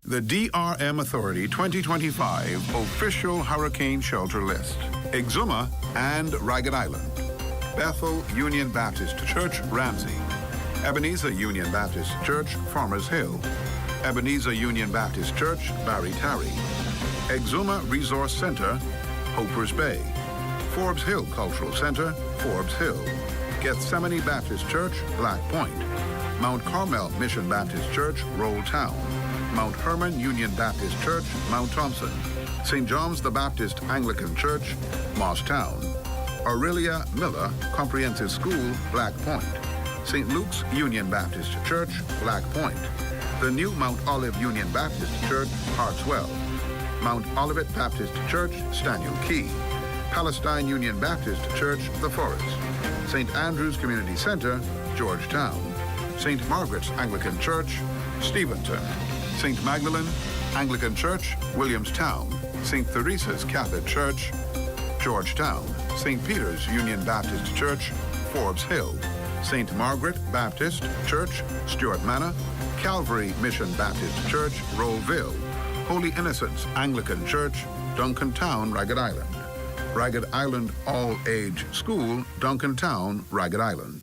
The DRM Authority 2025 Official Hurricane Shelter List. Exuma and Ragged Island. Bethel Union Baptist Church, Ramsey. Ebenezer Union Baptist Church, Farmers Hill. Ebenezer Union Baptist Church, Barry Tarry. Exuma Resource Center, Hoppers Bay. Forbes Hill Cultural Center, Forbes Hill. Gethsemane Baptist Church, Black Point. Mount Carmel Mission Baptist Church, Roll Town. Mount Hermon Union Baptist Church, Mount Thompson. St. John's the Baptist Anglican Church, Moss Town. Aurelia Miller Comprehensive School, Black Point. St. Luke's Union Baptist Church, Black Point. The new Mount Olive Union Baptist Church, Hartswell. Mount Olivet Baptist Church, Staniel Key. Palestine Union Baptist Church, The Forest. St. Andrew's Community Center, Georgetown. St. Margaret's Anglican Church, Steventon. St. Magdalene Anglican Church, Williamstown. St. Theresa's Catholic Church, Georgetown. St. Peter's Union Baptist Church, Forbes Hill. St. Margaret Baptist Church, Stuart Manor. Calvary Mission Baptist Church, Rollville. Holy Innocents Anglican Church, Duncantown, Ragged Island. Ragged Island All-Age School, Duncantown, Ragged Island.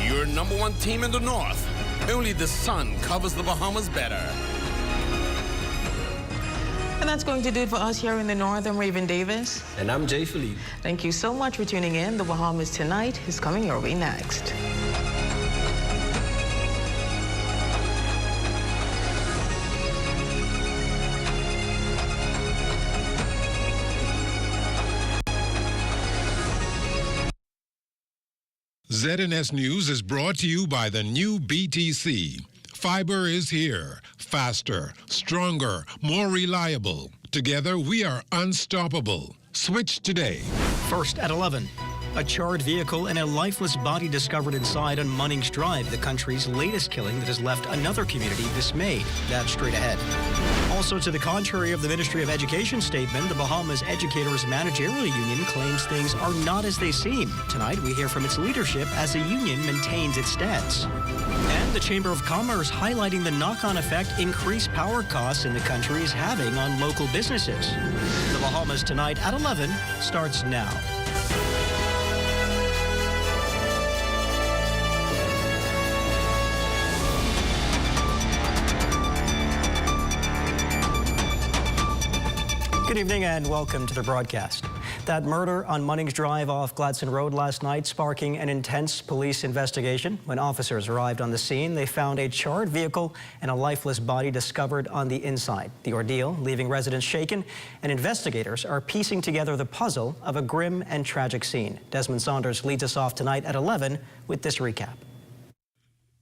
Your #1 team in the North. Only the sun covers the Bahamas better. And that's going to do it for us here in the North. I'm Raven Davis. And I'm Jay Philippe. Thank you so much for tuning in. The Bahamas Tonight is coming your way next. ZNS News is brought to you by the new BTC. Fiber is here. Faster, stronger, more reliable. Together, we are unstoppable. Switch today. First at 11. A charred vehicle and a lifeless body discovered inside on Munnings Drive, the country's latest killing that has left another community dismayed. That's straight ahead. Also, to the contrary of the Ministry of Education statement, the Bahamas Educators Managerial Union claims things are not as they seem. Tonight, we hear from its leadership as the union maintains its stance. And the Chamber of Commerce highlighting the knock-on effect increased power costs in the country is having on local businesses. The Bahamas Tonight at 11 starts now. Good evening and welcome to the broadcast. That murder on Munnings Drive off Gladstone Road last night sparking an intense police investigation. When officers arrived on the scene, they found a charred vehicle and a lifeless body discovered on the inside. The ordeal leaving residents shaken, and investigators are piecing together the puzzle of a grim and tragic scene. Desmond Saunders leads us off tonight at 11 with this recap.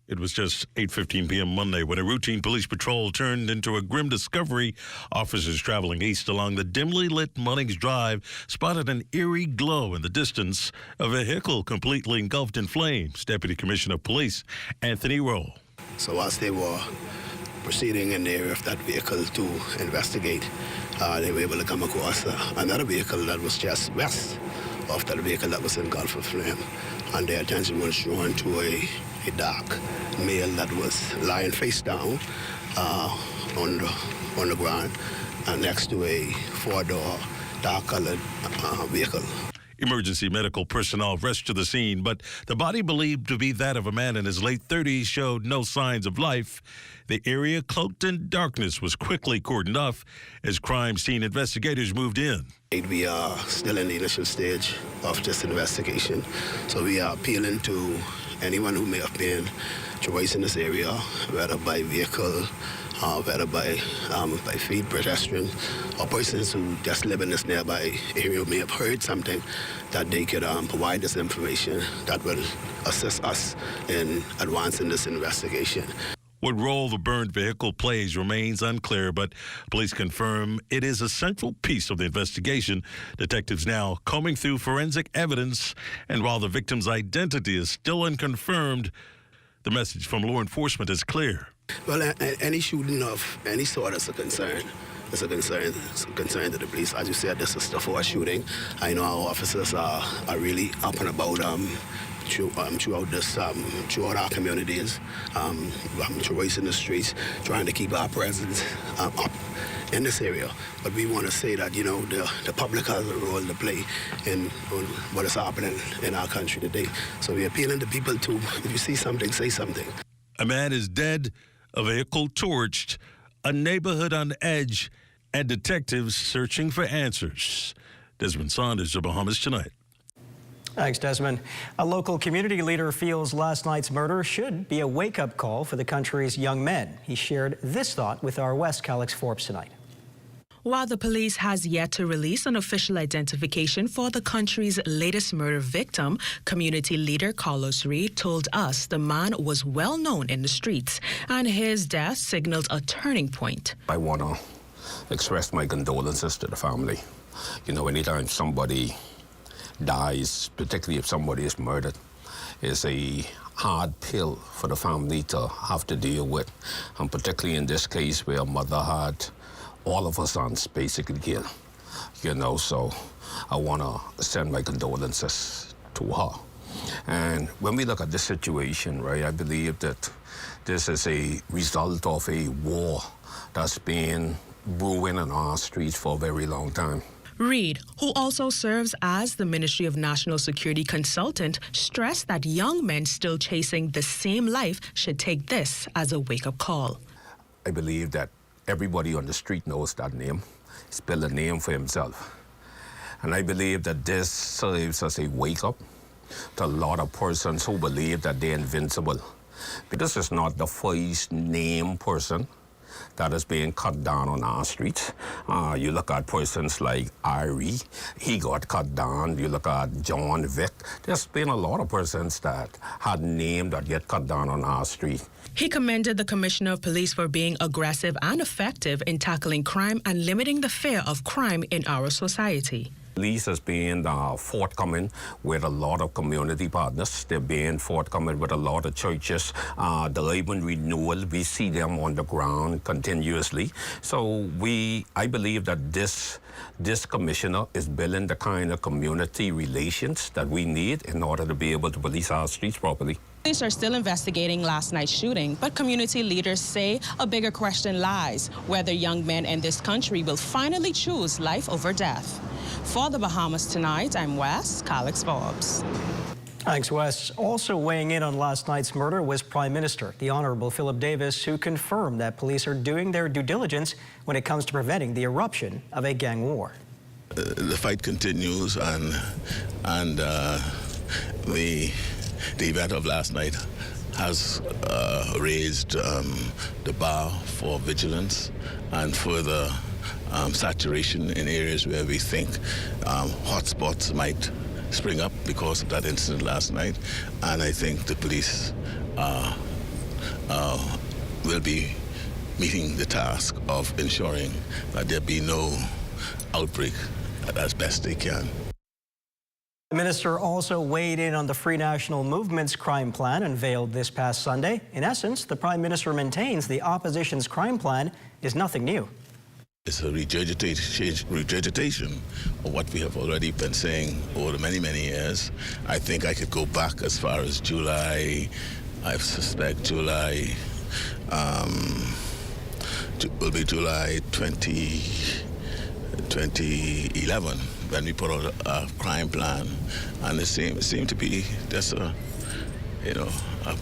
It was just 8:15 p.m. Monday when a routine police patrol turned into a grim discovery. Officers traveling east along the dimly lit Munnings Drive spotted an eerie glow in the distance, a vehicle completely engulfed in flames. Deputy Commissioner of Police Anthony Rowe. So as they were proceeding in the area of that vehicle to investigate, they were able to come across another vehicle that was just west of that vehicle that was engulfed in flame. And their attention was drawn to a dark male that was lying face down on the ground next to a four-door dark-colored vehicle. Emergency medical personnel rushed to the scene, but the body believed to be that of a man in his late 30s showed no signs of life. The area, cloaked in darkness, was quickly cordoned off as crime scene investigators moved in. We are still in the initial stage of this investigation, so we are appealing to anyone who may have been traversing this area, whether by vehicle, whether by feet, pedestrian, or persons who just live in this nearby area may have heard something, that they could provide this information that will assist us in advancing this investigation. What role the burned vehicle plays remains unclear, but police confirm it is a central piece of the investigation. Detectives now combing through forensic evidence, and while the victim's identity is still unconfirmed, the message from law enforcement is clear. Well, any shooting of any sort is a concern. It's a concern to the police. As you said, this is the fourth shooting. I know our officers are really up and about throughout throughout our communities, throughout in the streets, trying to keep our presence up in this area. But we want to say that, you know, the public has a role to play in what is happening in our country today. So we're appealing to people to, if you see something, say something. A man is dead, a vehicle torched, a neighborhood on edge, and detectives searching for answers. Desmond Saunders of Bahamas Tonight. Thanks, Desmond. A local community leader feels last night's murder should be a wake-up call for the country's young men. He shared this thought with our West Calix Forbes tonight. While the police has yet to release an official identification for the country's latest murder victim, community leader Carlos Reed told us the man was well known in the streets and his death signaled a turning point. I want to express my condolences to the family. You know, anytime somebody dies, particularly if somebody is murdered, is a hard pill for the family to have to deal with. And particularly in this case where a mother had all of her sons basically killed, you know, so I want to send my condolences to her. And when we look at this situation, right, I believe that this is a result of a war that's been brewing in our streets for a very long time. Reed, who also serves as the Ministry of National Security consultant, stressed that young men still chasing the same life should take this as a wake-up call. I believe that everybody on the street knows that name. He's built a name for himself. And I believe that this serves as a wake-up to a lot of persons who believe that they're invincible. But this is not the first name person that is being cut down on our streets. You look at persons like Irie, he got cut down. You look at John Vick. There's been a lot of persons that had named that get cut down on our street. He commended the Commissioner of Police for being aggressive and effective in tackling crime and limiting the fear of crime in our society. Police has been forthcoming with a lot of community partners. They're being forthcoming with a lot of churches. The urban renewal, we see them on the ground continuously. So I believe that this commissioner is building the kind of community relations that we need in order to be able to police our streets properly. Police are still investigating last night's shooting, but community leaders say a bigger question lies whether young men in this country will finally choose life over death. For the Bahamas Tonight, I'm Wes Calix Forbes. Thanks, Wes. Also weighing in on last night's murder was Prime Minister, the Honourable Philip Davis, who confirmed that police are doing their due diligence when it comes to preventing the eruption of a gang war. The fight continues, and the event of last night has raised the bar for vigilance and further saturation in areas where we think hotspots might spring up because of that incident last night. And I think the police will be meeting the task of ensuring that there be no outbreak as best they can. The minister also weighed in on the Free National Movement's crime plan unveiled this past Sunday. In essence, the Prime Minister maintains the opposition's crime plan is nothing new. It's a regurgitation of what we have already been saying over the many, many years. I think I could go back as far as July, I suspect July, will be July 2011, when we put out a crime plan, and it seemed to be just a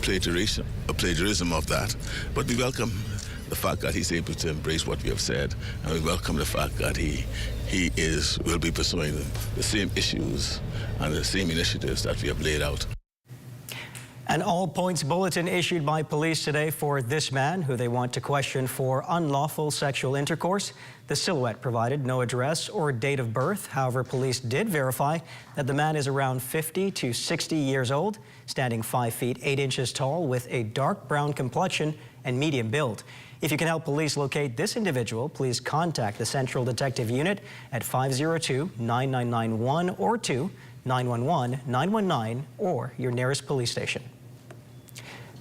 plagiarism of that. But we welcome the fact that he's able to embrace what we have said, and we welcome the fact that he will be pursuing the same issues and the same initiatives that we have laid out. An all-points bulletin issued by police today for this man, who they want to question for unlawful sexual intercourse. The silhouette provided no address or date of birth. However, police did verify that the man is around 50 to 60 years old, standing 5 feet 8 inches tall with a dark brown complexion and medium build. If you can help police locate this individual, please contact the Central Detective Unit at 502-9991 or 2-911-919 or your nearest police station.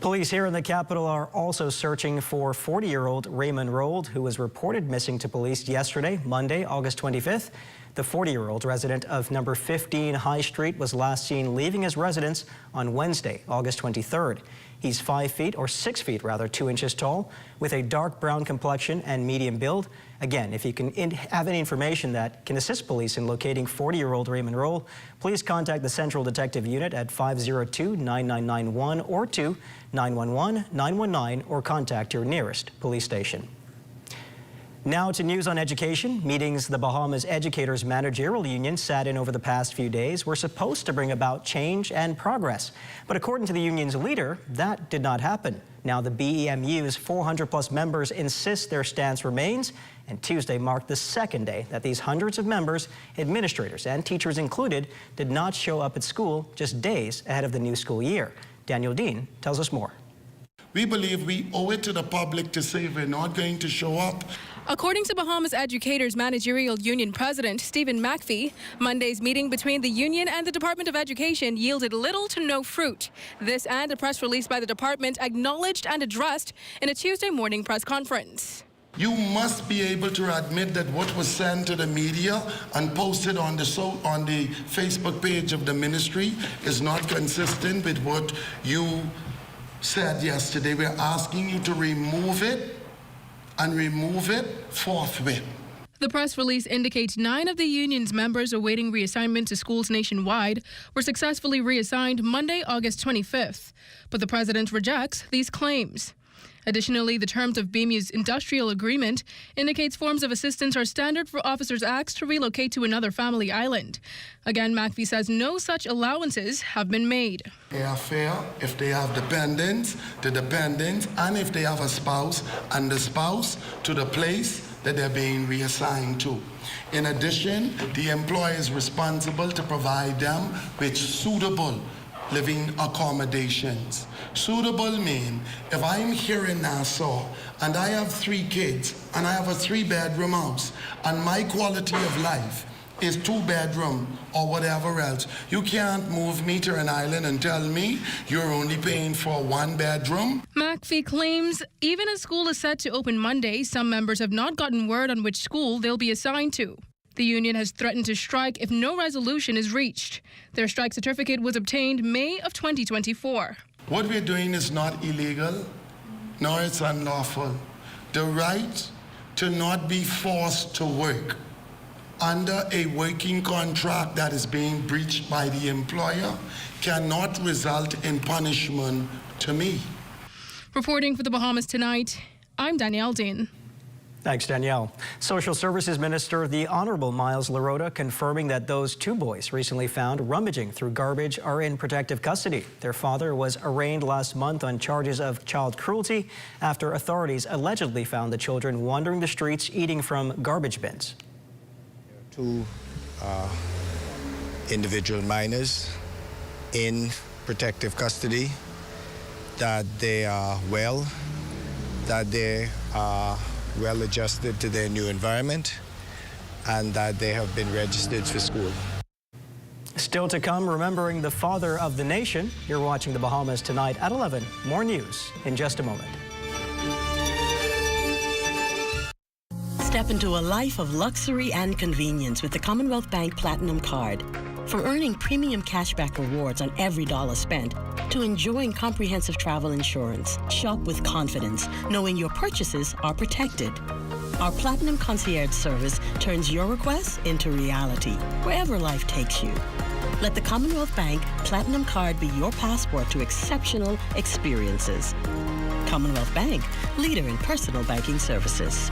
Police here in the capital are also searching for 40-year-old Raymond Rold, who was reported missing to police yesterday, Monday, August 25th. The 40-year-old resident of number 15 High Street was last seen leaving his residence on Wednesday, August 23rd. He's 5 feet, or 6 feet rather, 2 inches tall, with a dark brown complexion and medium build. Again, if you can have any information that can assist police in locating 40-year-old Raymond Roll, please contact the Central Detective Unit at 502-9991 or to 911-919 or contact your nearest police station. Now to news on education. Meetings the Bahamas Educators Managerial Union sat in over the past few days were supposed to bring about change and progress. But according to the union's leader, that did not happen. Now the BEMU's 400-plus members insist their stance remains, and Tuesday marked the second day that these hundreds of members, administrators and teachers included, did not show up at school just days ahead of the new school year. Daniel Dean tells us more. We believe we owe it to the public to say we're not going to show up. According to Bahamas Educators Managerial Union President Stephen McPhee, Monday's meeting between the union and the Department of Education yielded little to no fruit. This and a press release by the department acknowledged and addressed in a Tuesday morning press conference. You must be able to admit that what was sent to the media and posted on the Facebook page of the ministry is not consistent with what you said yesterday. We're asking you to remove it and remove it forthwith. The press release indicates 9 of the union's members awaiting reassignment to schools nationwide were successfully reassigned Monday, August 25th. But the president rejects these claims. Additionally, the terms of BEMU's industrial agreement indicates forms of assistance are standard for officers asked to relocate to another family island. Again, McPhee says no such allowances have been made. They are fair if they have dependents, the dependents, and if they have a spouse, and the spouse to the place that they're being reassigned to. In addition, the employer is responsible to provide them with suitable living accommodations. Suitable mean if I'm here in Nassau and I have 3 kids and I have a 3-bedroom house and my quality of life is 2-bedroom or whatever else, you can't move me to an island and tell me you're only paying for 1 bedroom. McPhee claims even as school is set to open Monday, some members have not gotten word on which school they'll be assigned to. The union has threatened to strike if no resolution is reached. Their strike certificate was obtained May of 2024. What we're doing is not illegal, nor it's unlawful. The right to not be forced to work under a working contract that is being breached by the employer cannot result in punishment to me. Reporting for the Bahamas Tonight, I'm Danielle Dean. Thanks, Danielle. Social Services Minister, the Honorable Miles Larota, confirming that those 2 boys recently found rummaging through garbage are in protective custody. Their father was arraigned last month on charges of child cruelty after authorities allegedly found the children wandering the streets eating from garbage bins. 2 individual minors in protective custody, that they are well, that they are well adjusted to their new environment, and that they have been registered for school. Still to come, remembering the father of the nation. You're watching the Bahamas Tonight at 11. More news in just a moment. Step into a life of luxury and convenience with the Commonwealth Bank Platinum Card. From earning premium cashback rewards on every dollar spent to enjoying comprehensive travel insurance, shop with confidence, knowing your purchases are protected. Our Platinum Concierge service turns your requests into reality, wherever life takes you. Let the Commonwealth Bank Platinum Card be your passport to exceptional experiences. Commonwealth Bank, leader in personal banking services.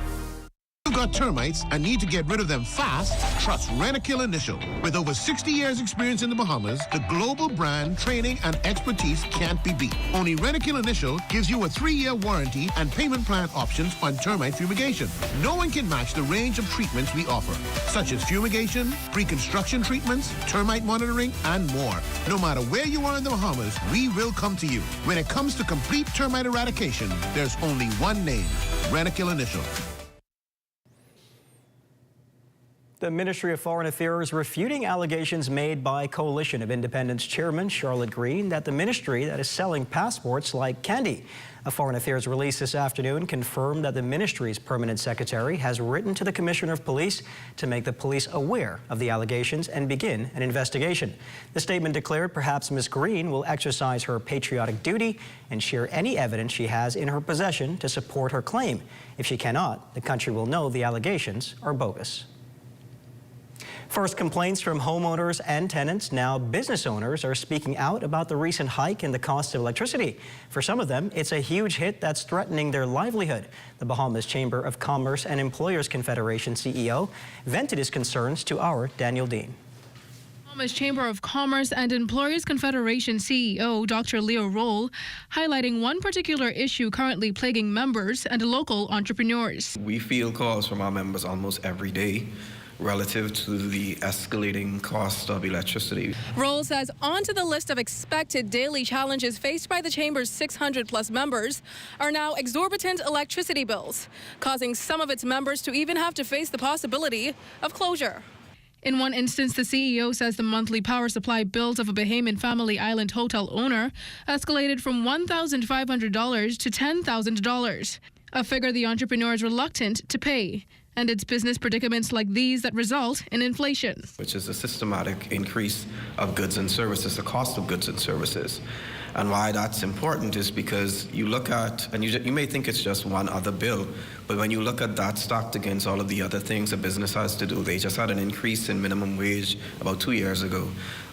You've got termites and need to get rid of them fast? Trust Rentokil Initial. With over 60 years experience in the Bahamas, the global brand, training, and expertise can't be beat. Only Rentokil Initial gives you a 3-year warranty and payment plan options on termite fumigation. No one can match the range of treatments we offer, such as fumigation, pre-construction treatments, termite monitoring, and more. No matter where you are in the Bahamas, we will come to you. When it comes to complete termite eradication, there's only one name, Rentokil Initial. The Ministry of Foreign Affairs refuting allegations made by Coalition of Independents Chairman Charlotte Green that the ministry that is selling passports like candy. A Foreign Affairs release this afternoon confirmed that the ministry's permanent secretary has written to the Commissioner of Police to make the police aware of the allegations and begin an investigation. The statement declared perhaps Ms. Green will exercise her patriotic duty and share any evidence she has in her possession to support her claim. If she cannot, the country will know the allegations are bogus. First complaints from homeowners and tenants. Now business owners are speaking out about the recent hike in the cost of electricity. For some of them, it's a huge hit that's threatening their livelihood. The Bahamas Chamber of Commerce and Employers Confederation CEO vented his concerns to our Daniel Dean. Bahamas Chamber of Commerce and Employers Confederation CEO Dr. Leo Roll highlighting one particular issue currently plaguing members and local entrepreneurs. We field calls from our members almost every day relative to the escalating cost of electricity. Roll says onto the list of expected daily challenges faced by the Chamber's 600-plus members are now exorbitant electricity bills, causing some of its members to even have to face the possibility of closure. In one instance, the CEO says the monthly power supply bills of a Bahamian family island hotel owner escalated from $1,500 to $10,000, a figure the entrepreneur is reluctant to pay. And it's business predicaments like these that result in inflation. Which is a systematic increase of goods and services, the cost of goods and services. And why that's important is because you look at, and you may think it's just one other bill, but when you look at that stacked against all of the other things a business has to do, they just had an increase in minimum wage about 2 years ago,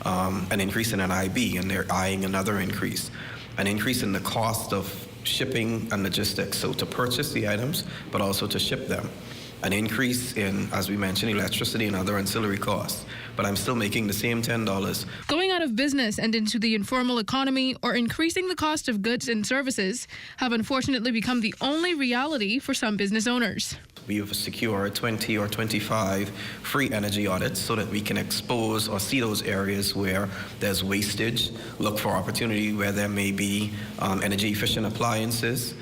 an increase in an IB, and they're eyeing another increase, an increase in the cost of shipping and logistics, so to purchase the items, but also to ship them. An increase in, as we mentioned, electricity and other ancillary costs, but I'm still making the same $10. Going out of business and into the informal economy or increasing the cost of goods and services have unfortunately become the only reality for some business owners. We have secured 20 or 25 free energy audits so that we can expose or see those areas where there's wastage, look for opportunity where there may be energy efficient appliances,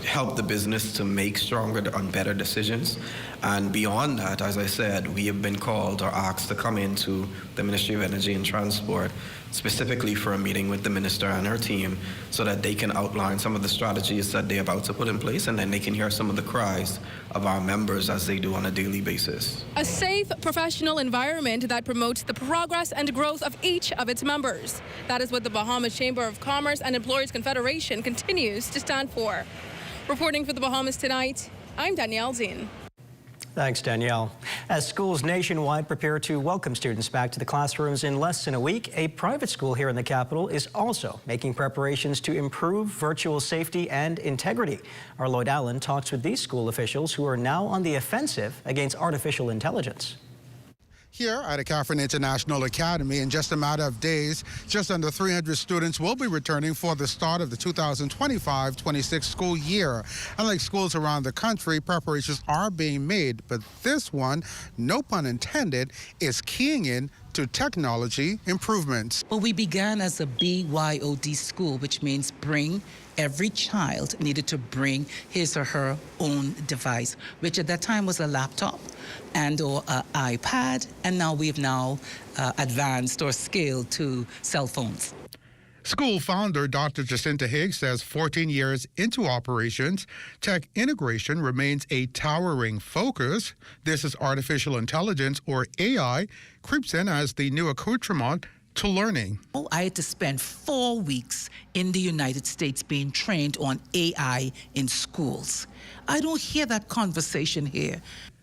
help the business to make stronger and better decisions. And beyond that, as I said, we have been called or asked to come into the Ministry of Energy and Transport specifically for a meeting with the minister and her team so that they can outline some of the strategies that they're about to put in place, and then they can hear some of the cries of our members as they do on a daily basis. A safe, professional environment that promotes the progress and growth of each of its members. That is what the Bahamas Chamber of Commerce and Employers Confederation continues to stand for. Reporting for the Bahamas Tonight, I'm Danielle Zinn. Thanks, Danielle. As schools nationwide prepare to welcome students back to the classrooms in less than a week, a private school here in the capital is also making preparations to improve virtual safety and integrity. Our Lloyd Allen talks with these school officials who are now on the offensive against artificial intelligence. Here at Catherine International Academy, in just a matter of days, just under 300 students will be returning for the start of the 2025-26 school year. Unlike schools around the country, preparations are being made, but this one, no pun intended, is keying in to technology improvements. Well, we began as a BYOD school, which means bring. Every child needed to bring his or her own device, which at that time was a laptop and or an iPad, and now we've advanced or scaled to cell phones. School founder Dr. Jacinta Higgs says 14 years into operations, tech integration remains a towering focus. This is artificial intelligence, or AI, creeps in as the new accoutrement to learning. I had to spend 4 weeks in the United States being trained on AI in schools. I don't hear that conversation here.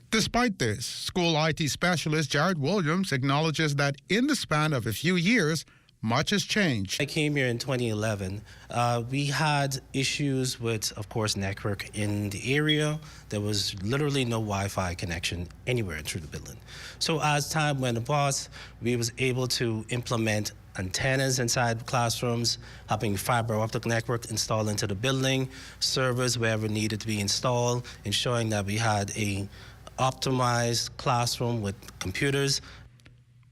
Despite this, school IT specialist Jared Williams acknowledges that in the span of a few years, much has changed. I came here in 2011. We had issues with, of course, network in the area. There was literally no Wi-Fi connection anywhere through the building. So as time went on, we was able to implement antennas inside classrooms, having fiber optic network installed into the building, servers wherever needed to be installed, ensuring that we had a optimized classroom with computers.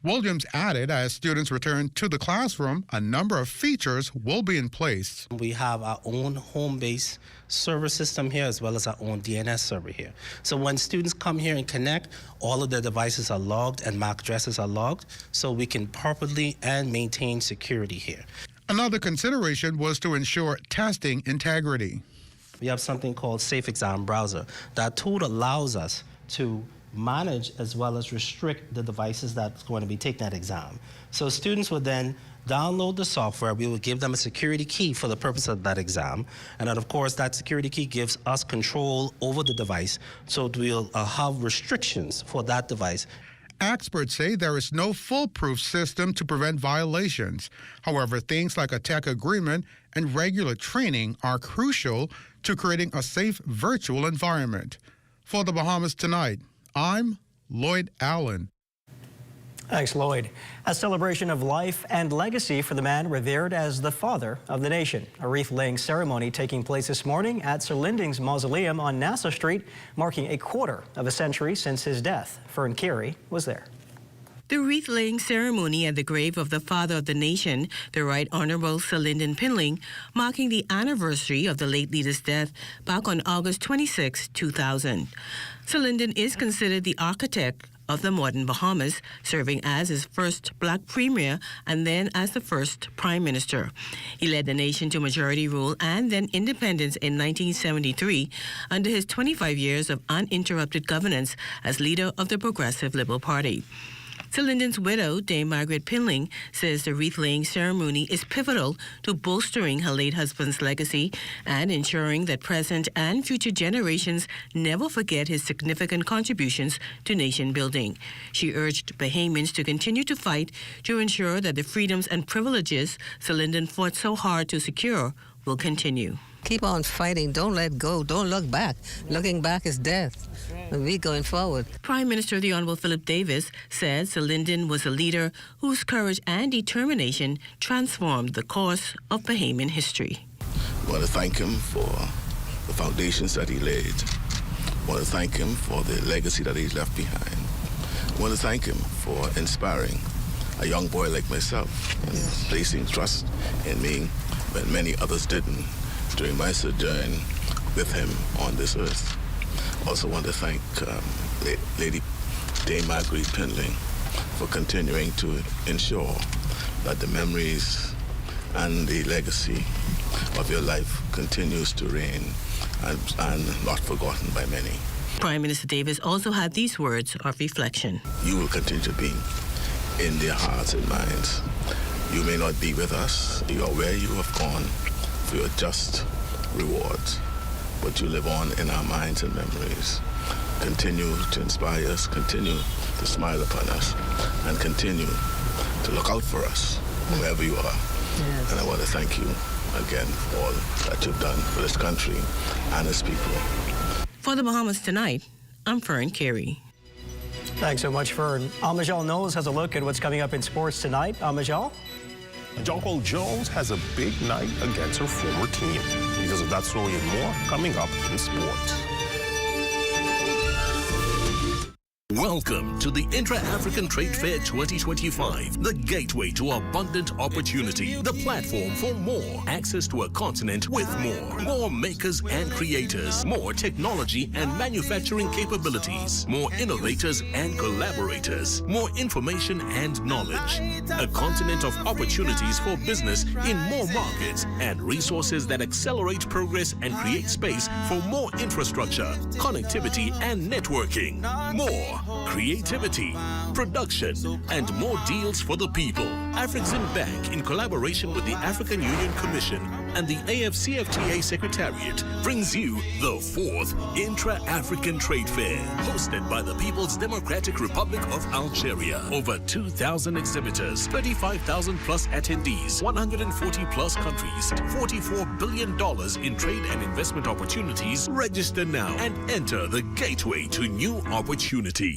Williams added as students return to the classroom, a number of features will be in place. We have our own home-based server system here as well as our own DNS server here. So when students come here and connect, all of their devices are logged and MAC addresses are logged so we can properly and maintain security here. Another consideration was to ensure testing integrity. We have something called Safe Exam Browser. That tool allows us to manage as well as restrict the devices that's going to be taking that exam. So students would then download the software. We will give them a security key for the purpose of that exam. And then, of course, that security key gives us control over the device. So we'll have restrictions for that device. Experts say there is no foolproof system to prevent violations. However, things like a tech agreement and regular training are crucial to creating a safe virtual environment. For the Bahamas Tonight, I'm Lloyd Allen. Thanks, Lloyd. A celebration of life and legacy for the man revered as the father of the nation. A wreath-laying ceremony taking place this morning at Sir Lynden's mausoleum on Nassau Street, marking a quarter of a century since his death. Fern Carey was there. The wreath-laying ceremony at the grave of the father of the nation, the Right Honorable Sir Lynden Pinling, marking the anniversary of the late leader's death back on August 26, 2000. Sir Lynden is considered the architect of the modern Bahamas, serving as his first black premier and then as the first prime minister. He led the nation to majority rule and then independence in 1973 under his 25 years of uninterrupted governance as leader of the Progressive Liberal Party. Sir Lynden's widow, Dame Margaret Pinling, says the wreath-laying ceremony is pivotal to bolstering her late husband's legacy and ensuring that present and future generations never forget his significant contributions to nation building. She urged Bahamians to continue to fight to ensure that the freedoms and privileges Sir Lynden fought so hard to secure will continue. Keep on fighting. Don't let go. Don't look back. Looking back is death. We going forward. Prime Minister the Honorable Philip Davis said Sir Lynden was a leader whose courage and determination transformed the course of Bahamian history. I want to thank him for the foundations that he laid. I want to thank him for the legacy that he's left behind. I want to thank him for inspiring a young boy like myself and placing trust in me when many others didn't during my sojourn with him on this earth. Also want to thank Lady Dame Margaret Pinling for continuing to ensure that the memories and the legacy of your life continues to reign and not forgotten by many. Prime Minister Davis also had these words of reflection. You will continue to be in their hearts and minds. You may not be with us or where you have gone for your just rewards, but you live on in our minds and memories. Continue to inspire us, continue to smile upon us, and continue to look out for us wherever you are. Yes. And I want to thank you again for all that you've done for this country and its people. For the Bahamas Tonight, I'm Fern Carey. Thanks so much, Fern. Amajal Knowles has a look at what's coming up in sports tonight. Amajal? Jonquil Jones has a big night against her former team. Because of that story and more coming up in sports. Welcome to the Intra-African Trade Fair 2025, the gateway to abundant opportunity, the platform for more, access to a continent with more makers and creators, more technology and manufacturing capabilities, more innovators and collaborators, more information and knowledge, a continent of opportunities for business in more markets and resources that accelerate progress and create space for more infrastructure, connectivity and networking, more creativity, production, and more deals for the people. Afrexim Bank, in collaboration with the African Union Commission and the AFCFTA Secretariat, brings you the 4th Intra-African Trade Fair, hosted by the People's Democratic Republic of Algeria. Over 2,000 exhibitors, 35,000 plus attendees, 140 plus countries, $44 billion in trade and investment opportunities. Register now and enter the gateway to new opportunities.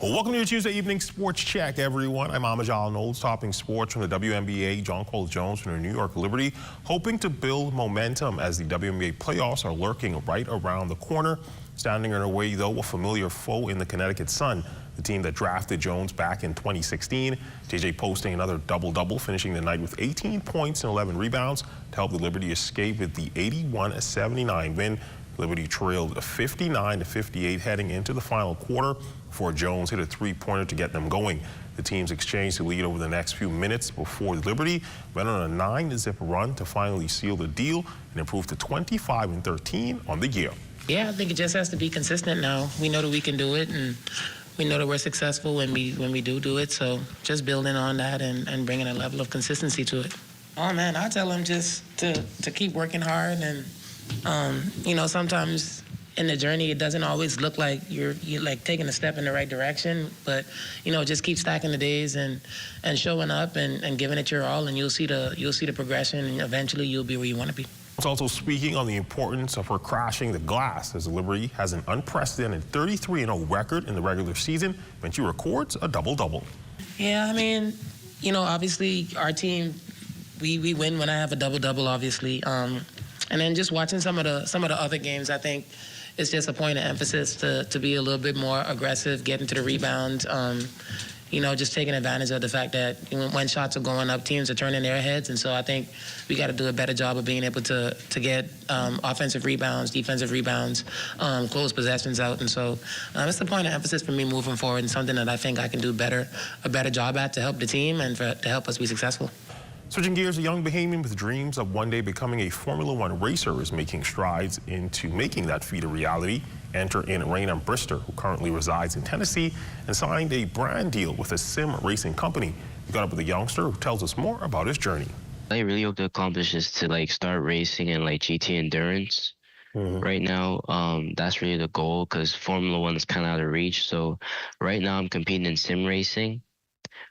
Well, welcome to your Tuesday evening sports check, everyone. I'm Amajal Knowles, topping sports from the WNBA. John Cole Jones from the New York Liberty, hoping to build momentum as the WNBA playoffs are lurking right around the corner. Standing in her way, though, a familiar foe in the Connecticut Sun, the team that drafted Jones back in 2016. JJ posting another double-double, finishing the night with 18 points and 11 rebounds to help the Liberty escape with the 81-79 win. Liberty trailed 59-58 heading into the final quarter before Jones hit a three-pointer to get them going. The teams exchanged the lead over the next few minutes before Liberty went on a 9-zip run to finally seal the deal and improve to 25-13 on the year. Yeah, I think it just has to be consistent now. We know that we can do it, and we know that we're successful when we do it. So just building on that and bringing a level of consistency to it. Oh man, I tell them just to keep working hard, and you know, sometimes in the journey it doesn't always look like you're like taking a step in the right direction, but you know, just keep stacking the days and showing up and giving it your all, and you'll see the progression, and eventually you'll be where you want to be. It's also speaking on the importance of her crashing the glass, as the Liberty has an unprecedented 33-0 record in the regular season when she records a double-double. Yeah, I mean, you know, obviously our team, we win when I have a double-double, obviously. And then just watching some of the other games, I think it's just a point of emphasis to be a little bit more aggressive, getting to the rebound. You know, just taking advantage of the fact that when shots are going up, teams are turning their heads. And so I think we got to do a better job of being able to get offensive rebounds, defensive rebounds, close possessions out. And so it's the point of emphasis for me moving forward, and something that I think I can do a better job at to help the team and to help us be successful. Switching gears, a young Bahamian with dreams of one day becoming a Formula One racer is making strides into making that feat a reality. Enter in Raina Brister, who currently resides in Tennessee and signed a brand deal with a sim racing company. We got up with a youngster who tells us more about his journey. I really hope to accomplish is to start racing in GT endurance. Right now, that's really the goal, because Formula One is kind of out of reach. So right now I'm competing in sim racing.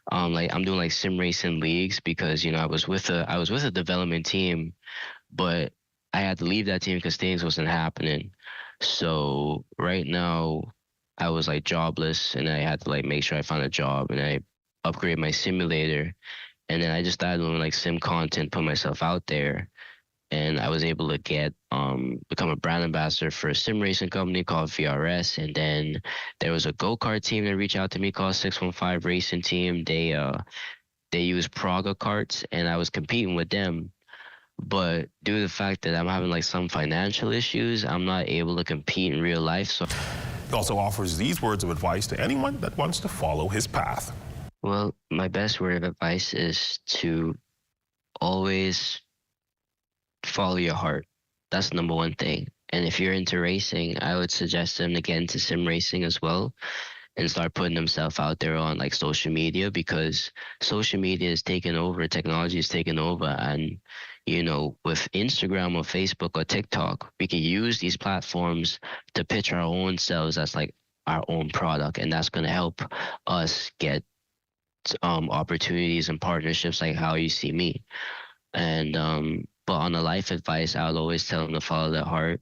I'm doing sim racing leagues because, you know, I was with a development team, but I had to leave that team because things wasn't happening. So right now I was jobless, and I had to make sure I found a job, and I upgraded my simulator, and then I just started doing sim content, put myself out there, and I was able to get become a brand ambassador for a sim racing company called VRS. And then there was a go-kart team that reached out to me called 615 Racing Team. They use Praga karts, and I was competing with them. But due to the fact that I'm having some financial issues, I'm not able to compete in real life. So he also offers these words of advice to anyone that wants to follow his path. Well, my best word of advice is to always follow your heart. That's the number one thing. And if you're into racing, I would suggest them to get into sim racing as well and start putting themselves out there on social media, because social media is taking over, technology is taking over. And, you know, with Instagram or Facebook or TikTok, we can use these platforms to pitch our own selves as our own product. And that's going to help us get opportunities and partnerships like how you see me. And, but on the life advice, I'll always tell them to follow their heart.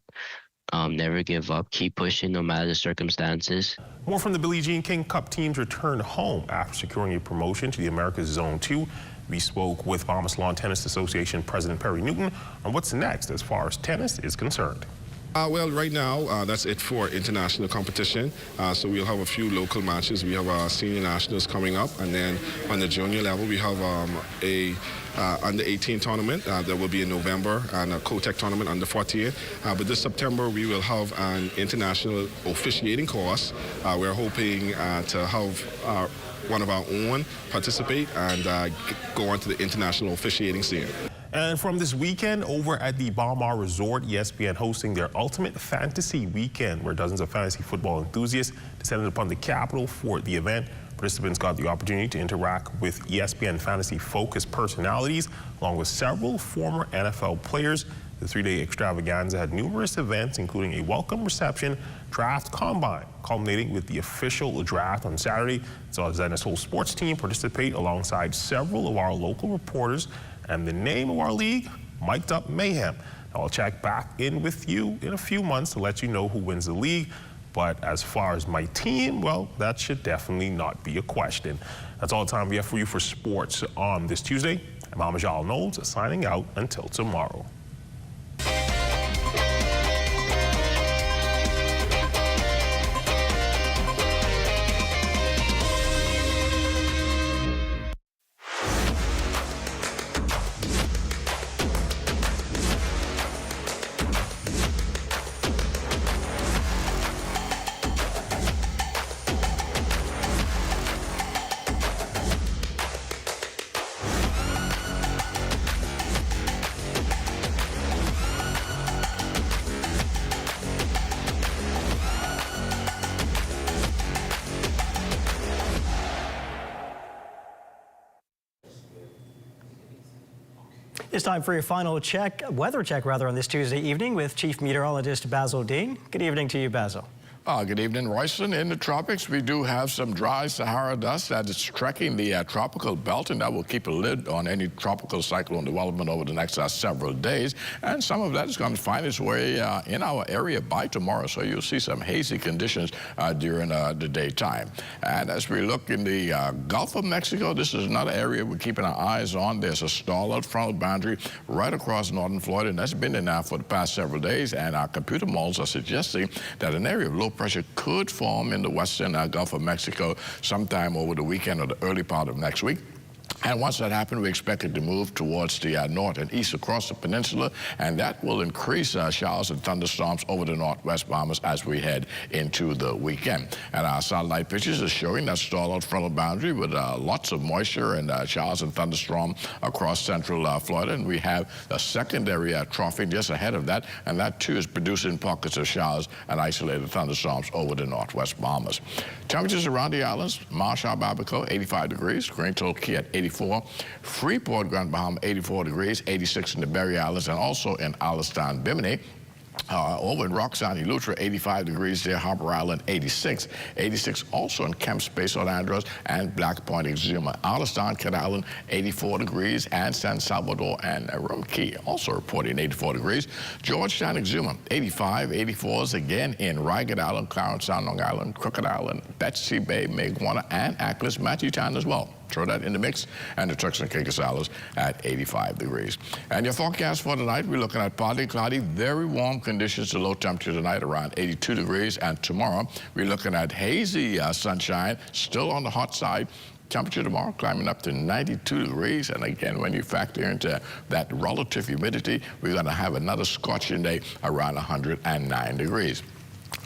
Never give up. Keep pushing no matter the circumstances. More from the Billie Jean King Cup teams returned home after securing a promotion to the Americas Zone 2. We spoke with Bahamas Lawn Tennis Association President Perry Newton on what's next as far as tennis is concerned. Well, right now, that's it for international competition. So we'll have a few local matches. We have our senior nationals coming up, and then on the junior level, we have a under 18 tournament that will be in November, and a COTEC tournament under 14. But this September, we will have an international officiating course. We're hoping to have one of our own participate and go on to the international officiating scene. And from this weekend over at the Bahamas Resort, ESPN hosting their Ultimate Fantasy Weekend, where dozens of fantasy football enthusiasts descended upon the capital for the event. Participants got the opportunity to interact with ESPN fantasy-focused personalities, along with several former NFL players. The three-day extravaganza had numerous events, including a welcome reception, draft combine, culminating with the official draft on Saturday. So Zenith's whole sports team participate alongside several of our local reporters. And the name of our league, Mic'd Up Mayhem. I'll check back in with you in a few months to let you know who wins the league. But as far as my team, well, that should definitely not be a question. That's all the time we have for you for sports on this Tuesday. I'm Amajal Knowles, signing out until tomorrow. It's time for your final weather check on this Tuesday evening with Chief Meteorologist Basil Dean. Good evening to you, Basil. Good evening, Royston. In the tropics, we do have some dry Sahara dust that is trekking the tropical belt, and that will keep a lid on any tropical cyclone development over the next several days. And some of that is going to find its way in our area by tomorrow, so you'll see some hazy conditions during the daytime. And as we look in the Gulf of Mexico, this is another area we're keeping our eyes on. There's a stall-out frontal boundary right across northern Florida, and that's been there now for the past several days. And our computer models are suggesting that an area of low pressure could form in the western Gulf of Mexico sometime over the weekend or the early part of next week. And once that happens, we expect it to move towards the north and east across the peninsula, and that will increase showers and thunderstorms over the northwest Bahamas as we head into the weekend. And our satellite pictures are showing that stall-out frontal boundary with lots of moisture and showers and thunderstorms across central Florida. And we have a secondary troughing just ahead of that, and that too is producing pockets of showers and isolated thunderstorms over the northwest Bahamas. Temperatures around the islands: Marshall, Barbacoa, 85 degrees, Grand Turk Key at 84, Freeport, Grand Bahama, 84 degrees, 86 in the Berry Islands, and also in Alistan, Bimini. Over in Roxanne, Eleuthera, 85 degrees there, Harbor Island, 86. 86 also in Camp Space, St. Andros, and Black Point, Exuma. Alistan, Cat Island, 84 degrees, and San Salvador and Rum Key also reporting 84 degrees. Georgetown, Exuma, 85. 84s again in Ragged Island, Clarence Sound, Long Island, Crooked Island, Betsy Bay, Maguana, and Ackless, Matthewtown as well. Throw that in the mix, and the Turks and Caicos Islands at 85 degrees. And your forecast for tonight, we're looking at partly cloudy, very warm conditions to low temperature tonight around 82 degrees. And tomorrow, we're looking at hazy sunshine, still on the hot side. Temperature tomorrow climbing up to 92 degrees. And again, when you factor into that relative humidity, we're going to have another scorching day around 109 degrees.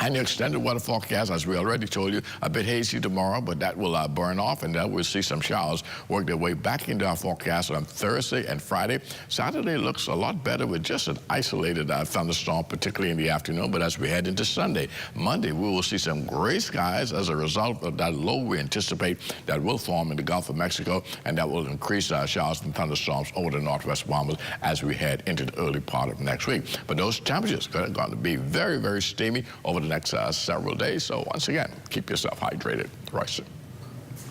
And the extended weather forecast, as we already told you, a bit hazy tomorrow, but that will burn off, and then we'll see some showers work their way back into our forecast on Thursday and Friday. Saturday looks a lot better with just an isolated thunderstorm, particularly in the afternoon. But as we head into Sunday, Monday, we will see some gray skies as a result of that low we anticipate that will form in the Gulf of Mexico, and that will increase showers and thunderstorms over the northwest Bahamas as we head into the early part of next week. But those temperatures are going to be very, very steamy over the next several days. So once again, keep yourself hydrated. Royce.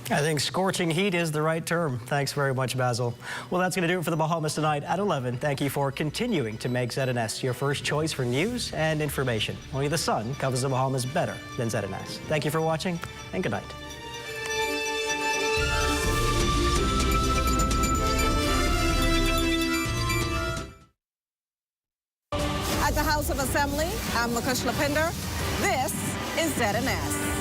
I think scorching heat is the right term. Thanks very much, Basil. Well, that's going to do it for the Bahamas tonight at 11. Thank you for continuing to make ZNS your first choice for news and information. Only the sun covers the Bahamas better than ZNS. Thank you for watching, and good night. At the House of Assembly, I'm Lakush Lapinder. This is ZNS.